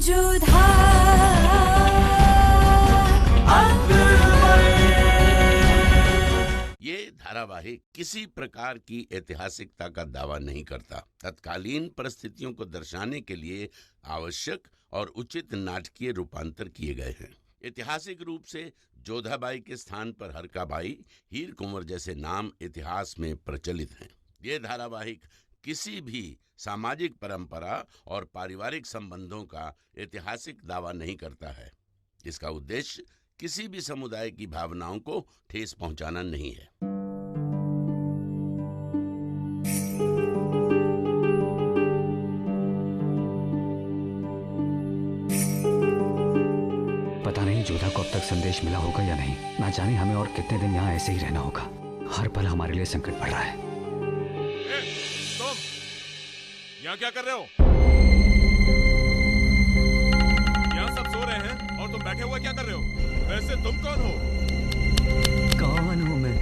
जोधा ये धारावाहिक किसी प्रकार की ऐतिहासिकता का दावा नहीं करता। तत्कालीन परिस्थितियों को दर्शाने के लिए आवश्यक और उचित नाटकीय रूपांतर किए गए हैं। ऐतिहासिक रूप से जोधाबाई के स्थान पर हरकाबाई, हीर कुंवर जैसे नाम इतिहास में प्रचलित हैं। ये धारावाहिक किसी भी सामाजिक परंपरा और पारिवारिक संबंधों का ऐतिहासिक दावा नहीं करता है। इसका उद्देश्य किसी भी समुदाय की भावनाओं को ठेस पहुंचाना नहीं है। पता नहीं जोधा को अब तक संदेश मिला होगा या नहीं। ना जाने हमें और कितने दिन यहाँ ऐसे ही रहना होगा। हर पल हमारे लिए संकट बढ़ रहा है। तुम यहाँ क्या कर रहे हो? यहाँ सब सो रहे हैं और तुम बैठे हुए क्या कर रहे हो? वैसे तुम कौन हो? कौन हूँ मैं?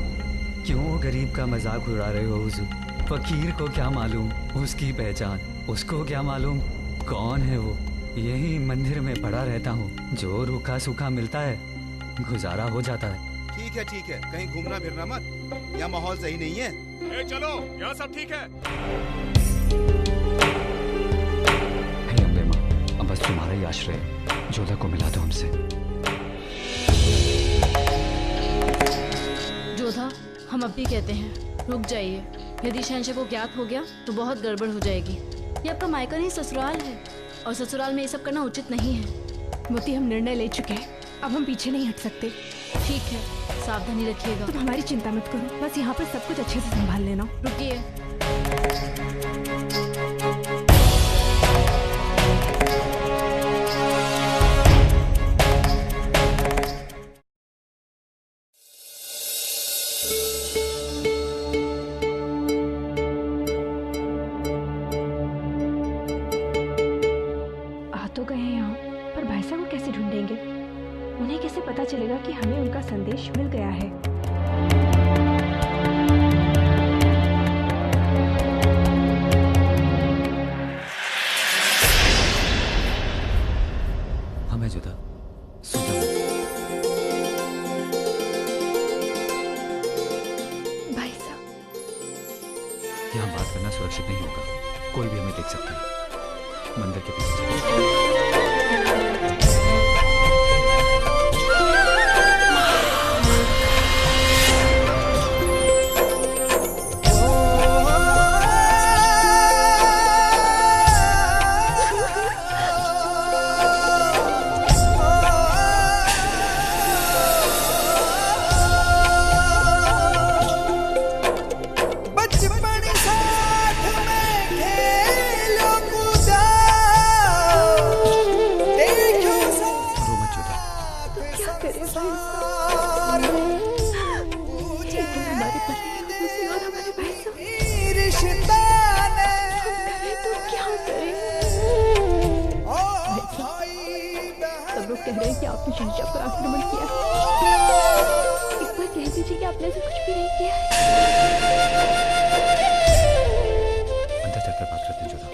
क्यों गरीब का मजाक उड़ा रहे हो हुजूर? फकीर को क्या मालूम उसकी पहचान, उसको क्या मालूम कौन है वो। यही मंदिर में पड़ा रहता हूँ, जो रूखा सूखा मिलता है गुजारा हो जाता है। ठीक है, कहीं घूमना फिरना मत, यहाँ माहौल सही नहीं है। ए चलो, यहाँ सब ठीक है। हे अम्बे माँ, अब बस तुम्हारा ही आश्रय, जोधा को मिला दो हमसे। जोधा, हम अब भी कहते हैं रुक जाइए। यदि शहंशाह को ज्ञात हो गया तो बहुत गड़बड़ हो जाएगी। ये आपका मायका नहीं ससुराल है, और ससुराल में ये सब करना उचित नहीं है। मोती, हम निर्णय ले चुके हैं, अब हम पीछे नहीं हट सकते। ठीक है, सावधानी रखिएगा। तुम हमारी चिंता मत करो, बस यहाँ पर सब कुछ अच्छे से संभाल लेना। रुकिए। पता चलेगा कि हमें उनका संदेश मिल गया है। हमें जोधा सुधा भाई साहब, यहाँ बात करना सुरक्षित नहीं होगा। कोई भी हमें देख सकता है। मंदिर के पीछे कह रहे हैं कि आपने शहंशाह पर आक्रमण किया है। एक बार कह दीजिए कि आपने ऐसा कुछ भी नहीं किया है। अंदर चलकर बात करते हैं जोधा।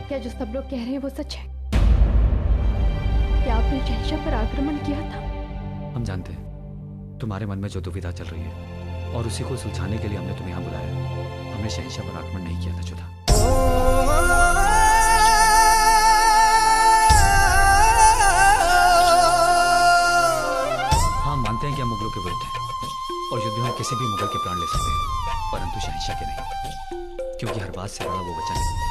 क्या जो सब लोग कह रहे हैं वो सच है? क्या आपने शहंशाह पर आक्रमण किया था? हम जानते हैं तुम्हारे मन में जो दुविधा चल रही है, और उसी को सुलझाने के लिए हमने तुम्हें यहाँ बुलाया। हमने शहंशाह पर आक्रमण नहीं किया था जोधा। हाँ, मानते हैं कि हम मुगलों के विरुद्ध हैं और युद्ध में किसी भी मुगल के प्राण ले सकते हैं, परंतु शहंशाह के नहीं, क्योंकि हर बात से बड़ा वो वचन है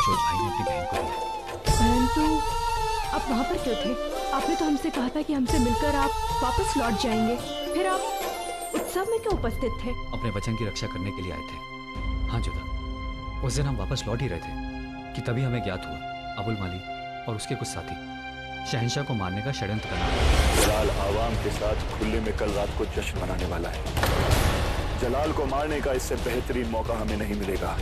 जो भाई ने अपनी बहन को दिया। परंतु आप वहाँ पर क्यों थे? आपने तो हमसे कहा था कि हमसे मिलकर आप वापस लौट जाएंगे, फिर आप उत्सव में क्यों उपस्थित थे? अपने वचन की रक्षा करने के लिए आए थे। हाँ जोधा, उस दिन हम वापस लौट ही रहे थे कि तभी हमें ज्ञात हुआ अबुल माली और उसके कुछ साथी शहंशाह को मारने का षड्यंत्र करना है। जलाल आवाम के साथ खुले में कल रात को जश्न मनाने वाला है। जलाल को मारने का इससे बेहतरीन मौका हमें नहीं मिलेगा।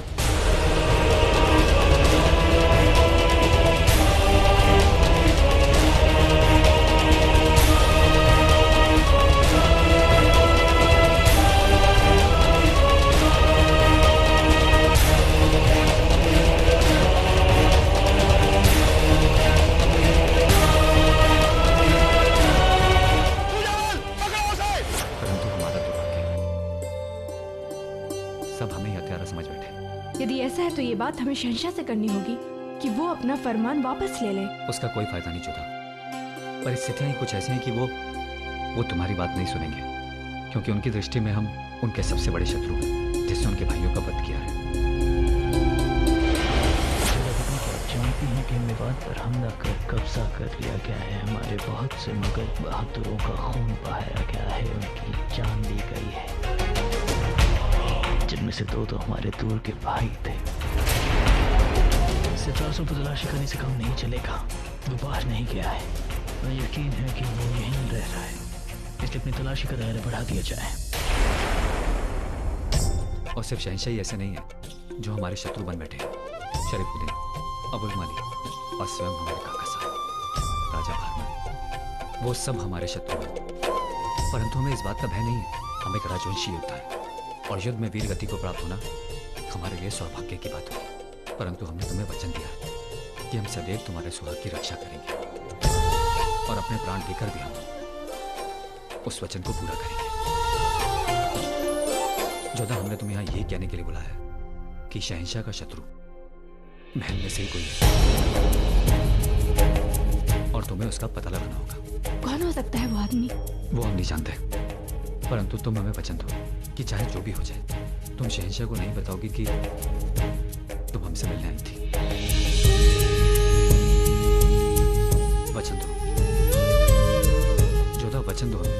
यदि ऐसा है तो ये बात हमें शहंशाह से करनी होगी कि वो अपना फरमान वापस ले ले। उसका कोई फायदा नहीं जोधा। परिस्थितियां ही कुछ ऐसी हैं कि वो तुम्हारी बात नहीं सुनेंगे, क्योंकि उनकी दृष्टि में हम उनके सबसे बड़े शत्रु हैं, जिसने उनके भाइयों का वध किया है। जानती हैं कि मेवात पर हमला कर कब्जा कर लिया गया है। हमारे बहुत से मुगल बहादुरों का खून बहाया गया है, उनकी जान ली गई है, जिनमें से दो तो हमारे दूर के भाई थे। सितारों को तलाशी करने से काम नहीं चलेगा। वो बाहर नहीं गया है, मुझे यकीन है कि वो यहीं रह रहा है, इसलिए अपनी तलाशी का दायरा बढ़ा दिया जाए। और सिर्फ शहंशाह ही ऐसे नहीं है जो हमारे शत्रु बन बैठे। शरीफुद्दीन, अबुल मलिक और स्वयं हमारे काका साहब राजा भारमल, वो सब हमारे शत्रु हैं। परंतु हमें इस बात का भय नहीं है। हम एक राजवंशी योद्धा है और युद्ध में वीर गति को प्राप्त होना हमारे लिए सौभाग्य की बात होगी। परंतु हमने तुम्हें वचन दिया है कि हम सदैव तुम्हारे सुहाग की रक्षा करेंगे और अपने प्राण देकर भी हम उस वचन को पूरा करेंगे। जोधा, हमने तुम्हें यहाँ यही कहने के लिए बुलाया है कि शहंशाह का शत्रु महल में से ही कोई है और तुम्हें उसका पता लगाना होगा। कौन हो सकता है वो आदमी? वो हम नहीं जानते, परंतु तुम हमें वचन दो कि चाहे जो भी हो जाए तुम शहंशाह को नहीं बताओगी कि तुम हमसे मिलने आई थी। वचन दो जोधा, वचन दो हमें।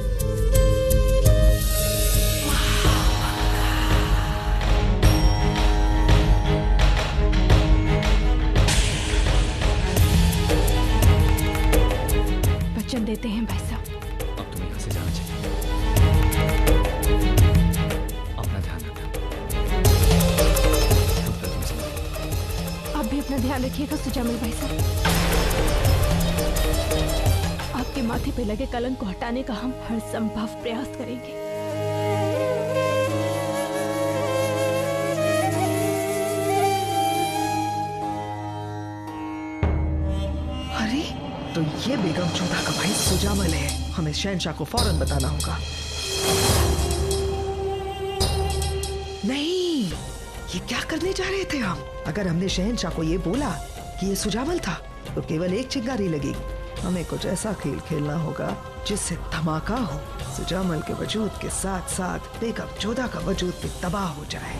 वचन देते हैं भाई साहब। अब तुम्हें यहाँ से जाना चाहिए। अपना ध्यान रखिएगा सुजामिल भाई साहब। आपके माथे पे लगे कलंक को हटाने का हम हर संभव प्रयास करेंगे। अरे, तो ये बेगम जोधा का भाई सुजामिल है। हमें शहंशाह को फौरन बताना होगा। नहीं, ये क्या करने जा रहे थे हम? अगर हमने शहंशाह को ये बोला कि ये सुजामिल था तो केवल एक चिंगारी लगेगी। हमें कुछ ऐसा खेल खेलना होगा जिससे धमाका हो। सुजामिल के वजूद के साथ साथ बेगम जोधा का वजूद भी तबाह हो जाए।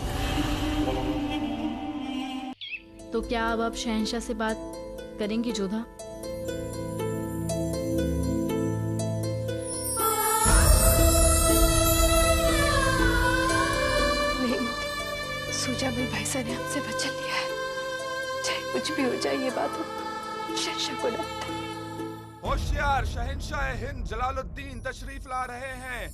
तो क्या अब आप शहंशाह से बात करेंगी जोधा? सुजामिल भाई साहब ने हमसे वचन लिया है, चाहे कुछ भी हो जाए ये बात शहंशाह को न बताएं। होशियार, शहंशाह हिंद जलालुद्दीन तशरीफ ला रहे हैं।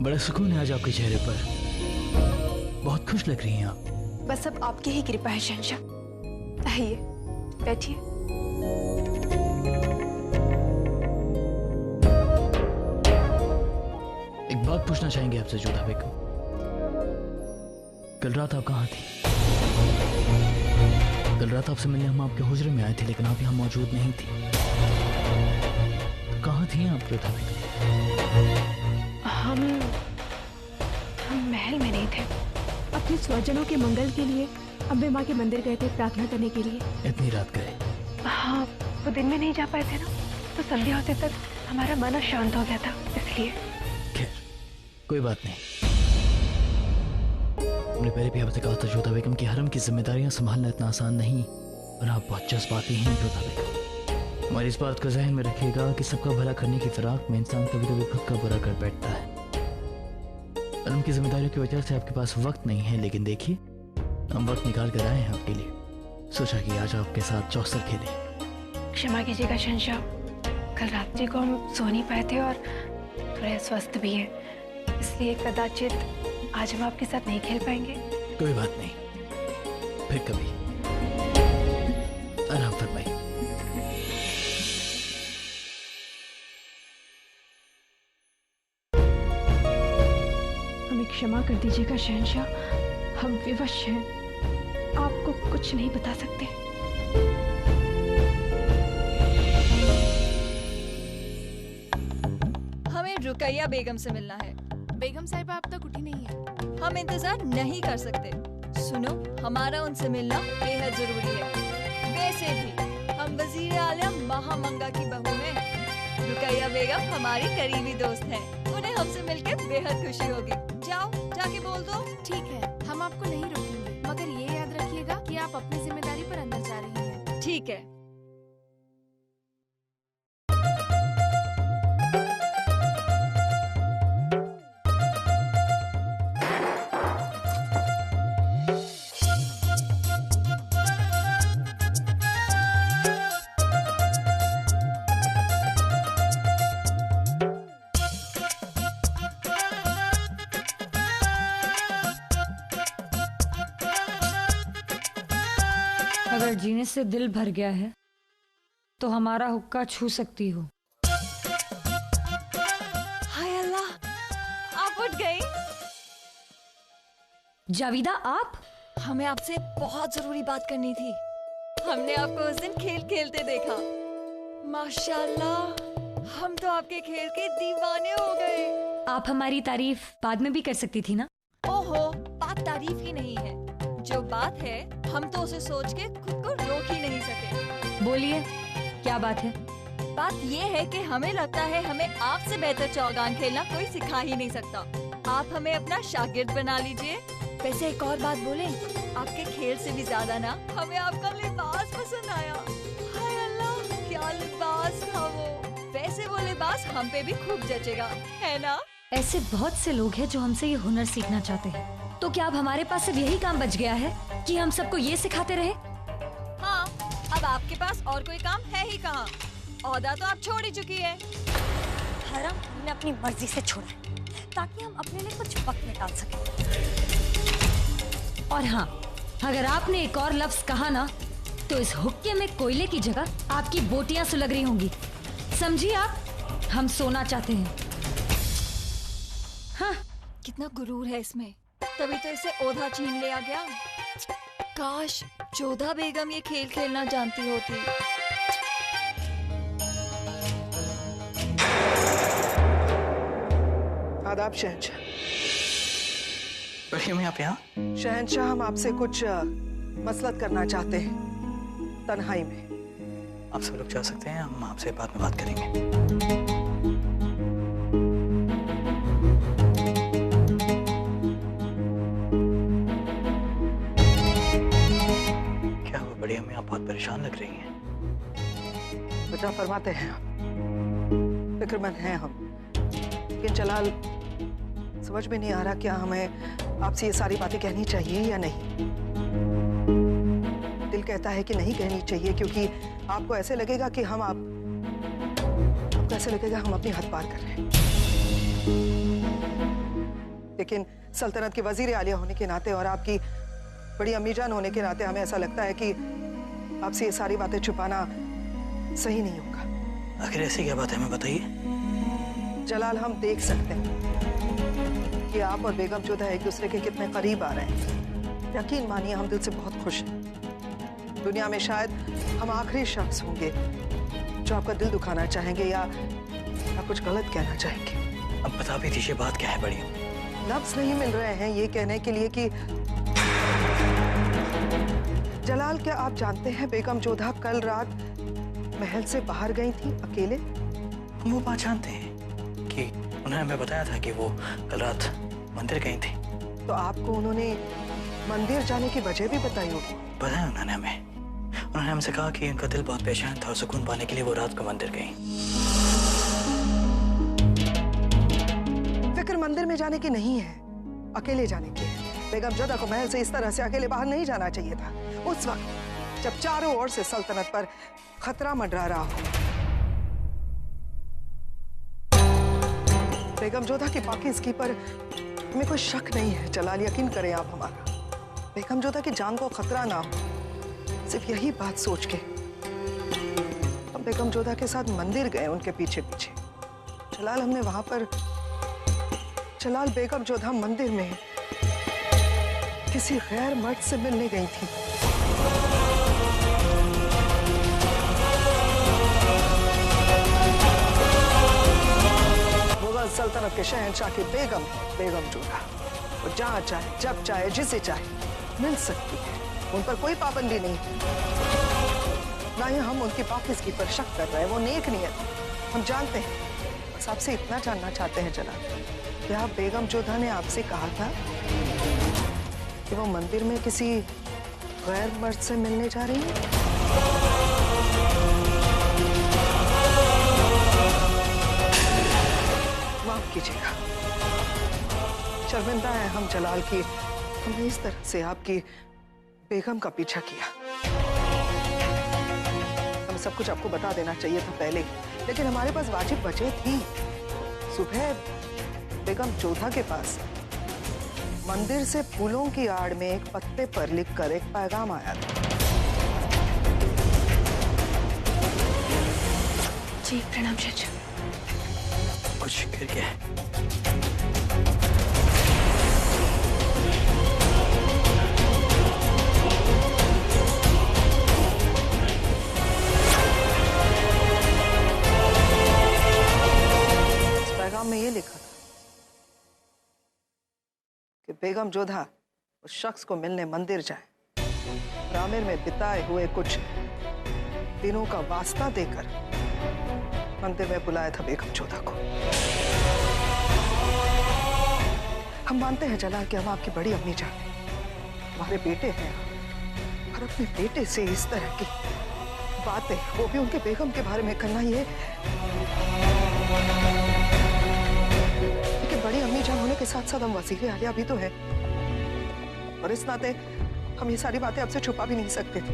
बड़ा सुकून है आज आपके चेहरे पर, बहुत खुश लग रही हैं आप। बस अब आपकी ही कृपा है शहंशाह। आइए बैठिए। एक बात पूछना चाहेंगे आपसे जोधा बेगम। कल रात आप कहाँ थी? कल रात आपसे मिलने हम आपके हुजरे में आए थे, लेकिन आप यहाँ मौजूद नहीं थी। तो कहाँ थी आप जोधा बेगम? हम महल में नहीं थे, अपने स्वजनों के मंगल के लिए अम्बे माँ के मंदिर गए थे प्रार्थना करने के लिए। इतनी रात गए? हाँ, वो दिन में नहीं जा पाए थे ना, तो संध्या होते तक हमारा मन शांत हो गया था, इसलिए। खैर, कोई बात नहीं। हमने पहले भी आपसे कहा था जोधा बेगम की हरम की जिम्मेदारियां संभालना इतना आसान नहीं, और आप बहुत जज्बाती हैं जोधा बेगम। और इस बात को ज़हन में रखिएगा कि सबका भला करने की फिराक में इंसान कभी कभी खुद का बुरा कर बैठता है। और उनकी जिम्मेदारियों की वजह से आपके पास वक्त नहीं है, लेकिन देखिए हम वक्त निकाल कर आए हैं आपके लिए। सोचा कि आज आपके साथ चौसर खेलें। क्षमा कीजिएगा शहंशाह, कल रात्रि को हम सो नहीं पाए थे और थोड़े अस्वस्थ भी हैं, इसलिए कदाचित आज हम आपके साथ नहीं खेल पाएंगे। कोई बात नहीं, फिर कभी। आराम फरमाइए। हमें क्षमा कर दीजिएगा शहंशाह, हम विवश हैं, आपको कुछ नहीं बता सकते। हमें रुकैया बेगम से मिलना है। बेगम साहिबा अब तक उठी नहीं है। हम इंतजार नहीं कर सकते। सुनो, हमारा उनसे मिलना बेहद जरूरी है। वैसे भी हम वजीर आलिया महामंगा की बहू हैं। रुकैया बेगम हमारी करीबी दोस्त हैं। उन्हें हमसे मिलकर बेहद खुशी होगी। जाओ, जाके बोल दो। ठीक है, हम आपको नहीं रोकेंगे, मगर ये याद रखिएगा कि आप अपनी जिम्मेदारी पर अंदर जा रही हैं। ठीक है। अगर जीने से दिल भर गया है तो हमारा हुक्का छू सकती हो। हाय अल्लाह, आप उठ गई। जाविदा, आप? हमें आपसे बहुत जरूरी बात करनी थी। हमने आपको उस दिन खेल खेलते देखा। माशाल्लाह, हम तो आपके खेल के दीवाने हो गए। आप हमारी तारीफ बाद में भी कर सकती थी ना। ओहो, बात तारीफ की नहीं है, जो बात है हम तो उसे सोच के खुद को रोक ही नहीं सके। बोलिए, क्या बात है? बात ये है कि हमें लगता है हमें आपसे बेहतर चौगान खेलना कोई सिखा ही नहीं सकता। आप हमें अपना शागिर्द बना लीजिए। वैसे एक और बात बोले, आपके खेल से भी ज्यादा ना हमें आपका लिबास पसंद आया। हाय अल्लाह, क्या लिबास था वो। वैसे वो लिबास हम पे भी खूब जचेगा, है ना? ऐसे बहुत से लोग हैं जो हमसे ये हुनर सीखना चाहते हैं। तो क्या अब हमारे पास सिर्फ यही काम बच गया है कि हम सबको ये सिखाते रहे? हाँ, अब आपके पास और कोई काम है ही कहाँ। औहदा तो आप छोड़ ही चुकी है। हरम हमने अपनी मर्जी से छोड़ा है ताकि हम अपने लिए कुछ वक्त निकाल सकें। और हाँ, अगर आपने एक और लफ्ज कहा ना तो इस हुक्के में कोयले की जगह आपकी बोटियां सुलग रही होंगी। समझिए आप, हम सोना चाहते हैं। हाँ, कितना गुरूर है इसमें, तभी तो इसे ओधा छीन लिया गया। काश जोधा बेगम ये खेल खेलना जानती होती। आदाब शहंशाह। बढ़िया, आप यहाँ? शहंशाह, हम आपसे कुछ मसलत करना चाहते हैं तन्हाई में। आप सब लोग जा सकते हैं, हम आपसे बाद में बात करेंगे। बढ़िया, मैं आप बहुत परेशान लग रही हैं। बचा फरमाते हैं आप, फिक्रमंद हैं हम, लेकिन जलाल समझ में नहीं आ रहा क्या हमें आपसे ये सारी बातें कहनी चाहिए या नहीं। दिल कहता है कि नहीं कहनी चाहिए क्योंकि आपको ऐसे लगेगा कि आपको ऐसे लगेगा हम अपनी हद पार कर रहे हैं। लेकिन सल्तनत के वजीर आलिया होने के नाते और आपकी बड़ी अम्मीजान होने के नाते हमें ऐसा लगता है कि आपसे ये सारी बातें छुपाना सही नहीं होगा। आखिर ऐसी क्या बात है, हमें बताइए। जलाल, हम देख सकते हैं कि आप और बेगम जोधा एक दूसरे के कितने करीब आ रहे हैं। यकीन मानिए, हम दिल से बहुत खुश हैं। दुनिया में शायद हम आखिरी शख्स होंगे जो आपका दिल दुखाना चाहेंगे या कुछ गलत कहना चाहेंगे। अब बता भी दीजिए, बात क्या है? बढ़िया, लफ्ज नहीं मिल रहे हैं ये कहने के लिए कि जलाल, क्या आप जानते हैं बेगम जोधा कल रात महल से बाहर गई थी अकेले? वो बात जानते हैं कि उन्होंने हमें बताया था कि वो कल रात मंदिर गई थी। तो आपको उन्होंने मंदिर जाने की वजह भी बताई होगी? बताया उन्होंने हमें। उन्होंने हमसे कहा कि उनका दिल बहुत परेशान था और सुकून पाने के लिए वो रात को मंदिर गई। फिक्र मंदिर में जाने की नहीं है, अकेले जाने की है। बेगम जोधा को महल से इस तरह से अकेले बाहर नहीं जाना चाहिए था उस वक्त जब चारों ओर से सल्तनत पर खतरा मंडरा रहा हो। बेगम जोधा की पाकीज़गी पर हमें कोई शक नहीं है जलाल, यकीन करें आप हमारा। बेगम जोधा की जान को खतरा ना हो, सिर्फ यही बात सोच के हम बेगम जोधा के साथ मंदिर गए उनके पीछे पीछे। जलाल, हमने वहां पर जलाल बेगम जोधा मंदिर में किसी गैर मर्द से मिलने गई थी। मुगल सल्तनत के शहंशाह की बेगम बेगम जोधा, वो जहां चाहे जब चाहे जिसे चाहे मिल सकती है, उन पर कोई पाबंदी नहीं है। ना ही हम उनकी पाकीज़गी पर शक कर रहे हैं, वो नेक नियत हम जानते हैं। बस आपसे इतना जानना चाहते हैं जनाब, क्या बेगम जोधा ने आपसे कहा था कि वो मंदिर में किसी गैर मर्द से मिलने जा रही है? माफ कीजिएगा, शर्मिंदा है हम जलाल की, हमने इस तरह से आपकी बेगम का पीछा किया। हमें सब कुछ आपको बता देना चाहिए था पहले, लेकिन हमारे पास वाजिब वजह थी। सुबह बेगम जोधा के पास मंदिर से फूलों की आड़ में एक पत्ते पर लिखकर एक पैगाम आया था। जी प्रणाम चाचा। कुछ गिर गया है। इस पैगाम में ये लिखा था कि बेगम जोधा उस शख्स को मिलने मंदिर जाए और आमिर में बिताए हुए कुछ दिनों का वास्ता देकर मंदिर में बुलाया था बेगम जोधा को। हम मानते हैं जलाल कि हम आपकी बड़ी अम्मी जान हैं, हमारे बेटे हैं, और अपने बेटे से इस तरह की बातें, वो भी उनके बेगम के बारे में करना, ये बड़ी अम्मी जान होने के साथ साथ हम वसीले आलिया भी तो है, और इस नाते हम ये सारी बातें आपसे छुपा भी नहीं सकते थे।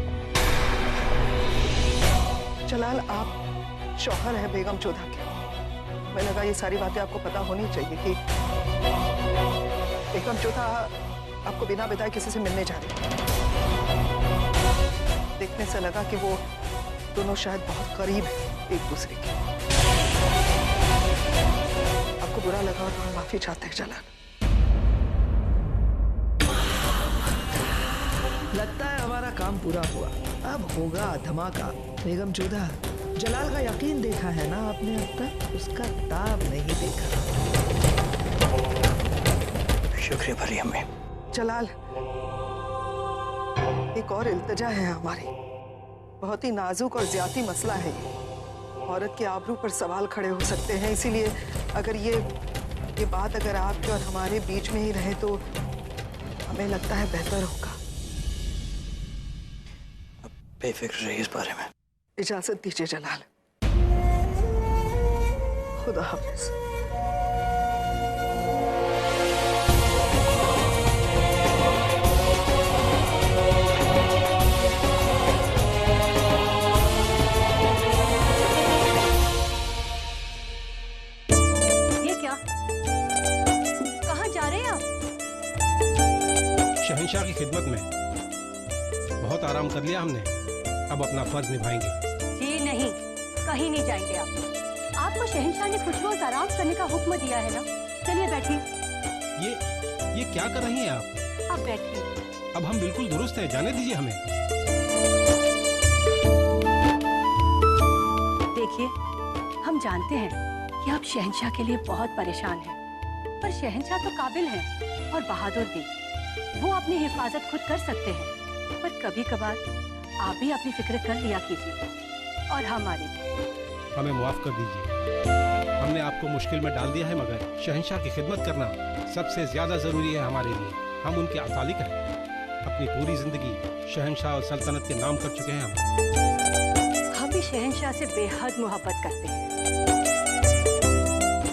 जलाल, आप शौहर है बेगम जोधा के, हमें लगा ये सारी बातें आपको पता होनी चाहिए कि बेगम जोधा आपको बिना बताए किसी से मिलने जा रही है। देखने से लगा कि वो दोनों शायद बहुत करीब हैं एक दूसरे के। आपको बुरा लगा और हम माफी चाहते हैं जलाल। लगता है हमारा काम पूरा हुआ, अब होगा धमाका। बेगम जोधा, जलाल का यकीन देखा है ना आपने अब तक, उसका ताब नहीं देखा। शुक्रिया भरी अम्मी। जलाल, एक और इल्तिजा है हमारी, बहुत ही नाजुक और ज्यादा मसला है ये। औरत के आबरू पर सवाल खड़े हो सकते हैं, इसीलिए अगर ये बात अगर आपके और हमारे बीच में ही रहे तो हमें लगता है बेहतर होगा। बेफिक्र रहिए इस बारे में। इजाजत दीजिए जलाल, खुदा हाफिज। ये क्या, कहाँ जा रहे हैं आप? शहंशाह की खिदमत में। बहुत आराम कर लिया हमने, अब अपना फर्ज निभाएंगे। जी नहीं, कहीं नहीं जाएंगे आप। आपको शहंशाह ने कुछ रोज आराम करने का हुक्म दिया है ना। चलिए बैठिए। ये क्या कर रही हैं आप? अब बैठिए। अब हम बिल्कुल दुरुस्त हैं, जाने दीजिए हमें। देखिए, हम जानते हैं कि आप शहंशाह के लिए बहुत परेशान हैं, पर शहंशाह तो काबिल हैं और बहादुर भी। वो अपनी हिफाजत खुद कर सकते हैं, पर कभी कभार आप भी अपनी फिक्र कर लिया कीजिए, और हमारी भी। हमें माफ कर दीजिए, हमने आपको मुश्किल में डाल दिया है, मगर शहंशाह की खिदमत करना सबसे ज्यादा जरूरी है हमारे लिए। हम उनके अतालिक हैं। अपनी पूरी जिंदगी शहंशाह और सल्तनत के नाम कर चुके हैं हम। हम भी शहंशाह से बेहद मोहब्बत करते हैं।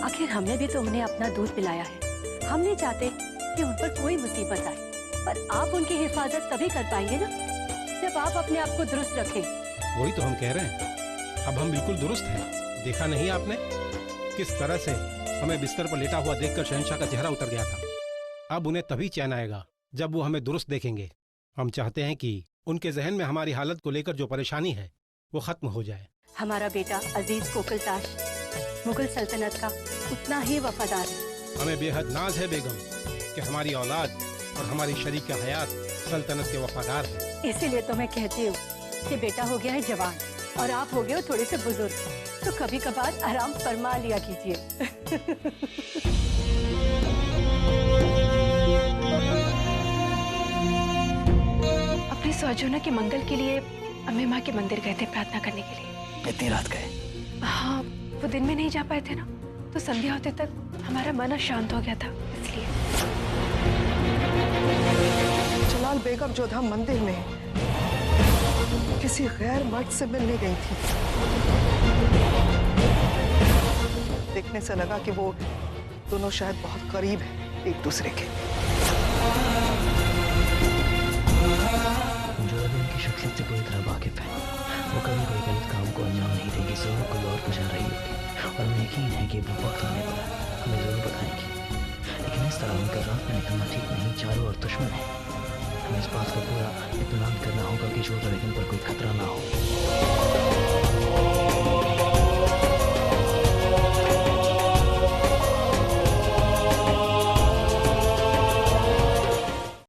आखिर हमने भी तो उन्हें अपना दूध पिलाया है। हम नहीं चाहते कि उन पर कोई मुसीबत आए, पर आप उनकी हिफाजत तभी कर पाएंगे ना जब आप अपने आप को दुरुस्त रखें। वही तो हम कह रहे हैं, अब हम बिल्कुल दुरुस्त हैं। देखा नहीं आपने किस तरह से हमें बिस्तर पर लेटा हुआ देखकर शहंशाह का चेहरा उतर गया था। अब उन्हें तभी चैन आएगा जब वो हमें दुरुस्त देखेंगे। हम चाहते हैं कि उनके जहन में हमारी हालत को लेकर जो परेशानी है वो खत्म हो जाए। हमारा बेटा अजीज कोकिलताश मुगल सल्तनत का उतना ही वफादार है। हमें बेहद नाज है बेगम कि हमारी औलाद और हमारी शरीक हयात सल्तनत के वफादार हैं। इसीलिए तो मैं कहती हूँ कि बेटा हो गया है जवान और आप हो गए हो थोड़े से बुजुर्ग, तो कभी कभार आराम फरमा लिया कीजिए। अपने स्वजनों के मंगल के लिए अम्मी माँ के मंदिर गए थे प्रार्थना करने के लिए। इतनी रात गए? हाँ, वो दिन में नहीं जा पाए थे ना, तो संध्या होते तक हमारा मन शांत हो गया था, इसलिए। जलाल बेगम जोधा मंदिर में किसी गैर मर्द से मिलने गई थी। देखने से लगा कि वो दोनों शायद बहुत करीब हैं एक दूसरे के। जो अभी उनकी शख्सियत से पूरी तरह वाकिफ है, वो कभी कोई गलत काम को अंजाम नहीं देगी, जरूर कोई और कुछ आ रही होगी, और हमें यकीन है कि वो वक्त आने वाला हमें जरूर बताएंगी। लेकिन इस तरह उनका रात में निकलना ठीक नहीं, चारों ओर दुश्मन है। हमें इस बात का पूरा इत्मीनान करना होगा कि जोधा बेगम पर कोई खतरा ना हो।